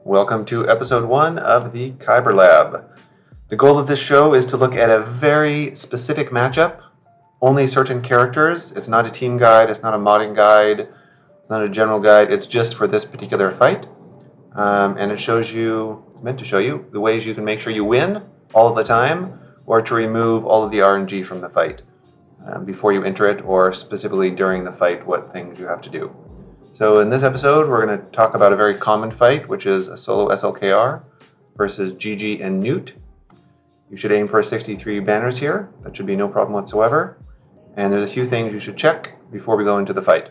Welcome to episode 1 of the Kyber Lab. The goal of this show is to look at a very specific matchup, only certain characters. It's not a team guide, it's not a modding guide, it's not a general guide, it's just for this particular fight. And it's meant to show you the ways you can make sure you win all of the time, or to remove all of the RNG from the fight before you enter it, or specifically during the fight, what things you have to do. So in this episode, we're going to talk about a very common fight, which is a solo SLKR versus GG and Nute. You should aim for 63 banners here. That should be no problem whatsoever. And there's a few things you should check before we go into the fight.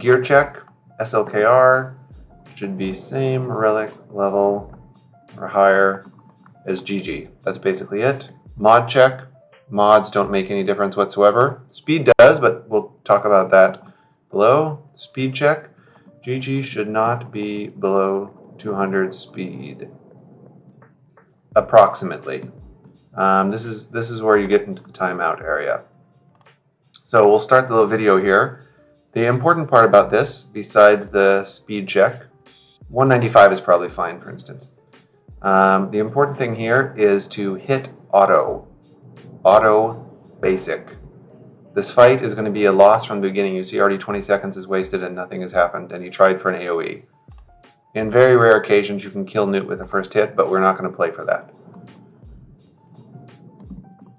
Gear check, SLKR should be same relic level or higher as GG. That's basically it. Mod check. Mods don't make any difference whatsoever. Speed does, but we'll talk about that below. Speed check. GG should not be below 200 speed. Approximately. This is where you get into the timeout area. So we'll start the little video here. The important part about this, besides the speed check, 195 is probably fine, for instance. The important thing here is to hit auto basic. This fight is going to be a loss from the beginning. You see already 20 seconds is wasted and nothing has happened, and you tried for an AoE. In very rare occasions you can kill Nute with the first hit, but we're not going to play for that.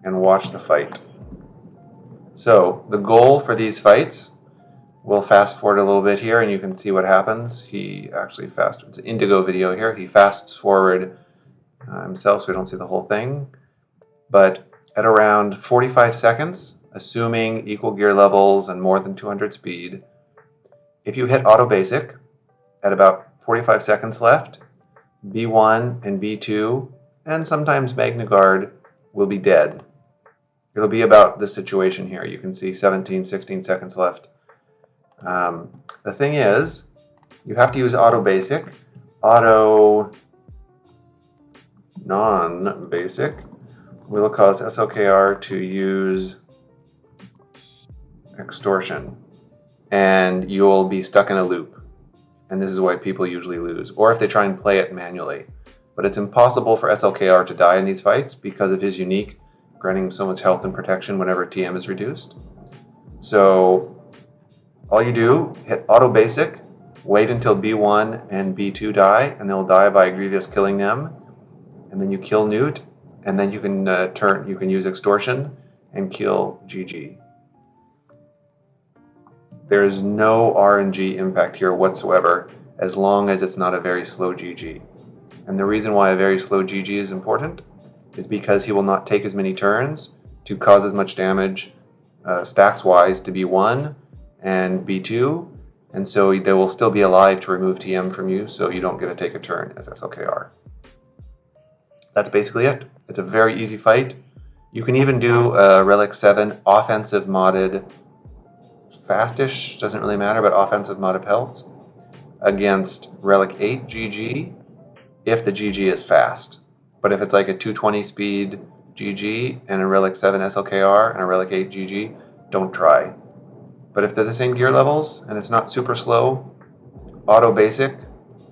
And watch the fight. So the goal for these fights, we'll fast forward a little bit here and you can see what happens. It's an Indigo video here. He fasts forward himself so we don't see the whole thing. But at around 45 seconds, assuming equal gear levels and more than 200 speed, if you hit auto basic at about 45 seconds left, B1 and B2 and sometimes Magna Guard will be dead. It'll be about this situation here. You can see 17, 16 seconds left. The thing is, you have to use auto basic. Auto non-basic will cause SLKR to use extortion, and you'll be stuck in a loop. And this is why people usually lose, or if they try and play it manually. But it's impossible for SLKR to die in these fights because of his unique, granting so much health and protection whenever TM is reduced. So all you do, hit auto basic, wait until B1 and B2 die, and they'll die by Grievous killing them, and then you kill Nute, and then you can use extortion and kill GG. There's no RNG impact here whatsoever, as long as it's not a very slow GG. And the reason why a very slow GG is important is because he will not take as many turns to cause as much damage stacks-wise to B1 and B2, and so they will still be alive to remove TM from you, so you don't get to take a turn as SLKR. That's basically it. It's a very easy fight. You can even do a Relic 7 offensive modded, fastish, doesn't really matter, but offensive modded pelts against Relic 8 GG if the GG is fast. But if it's like a 220 speed GG and a Relic 7 SLKR and a Relic 8 GG, don't try. But if they're the same gear levels and it's not super slow, auto basic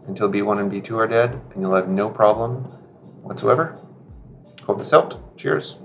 until B1 and B2 are dead, and you'll have no problem whatsoever. Hope this helped. Cheers.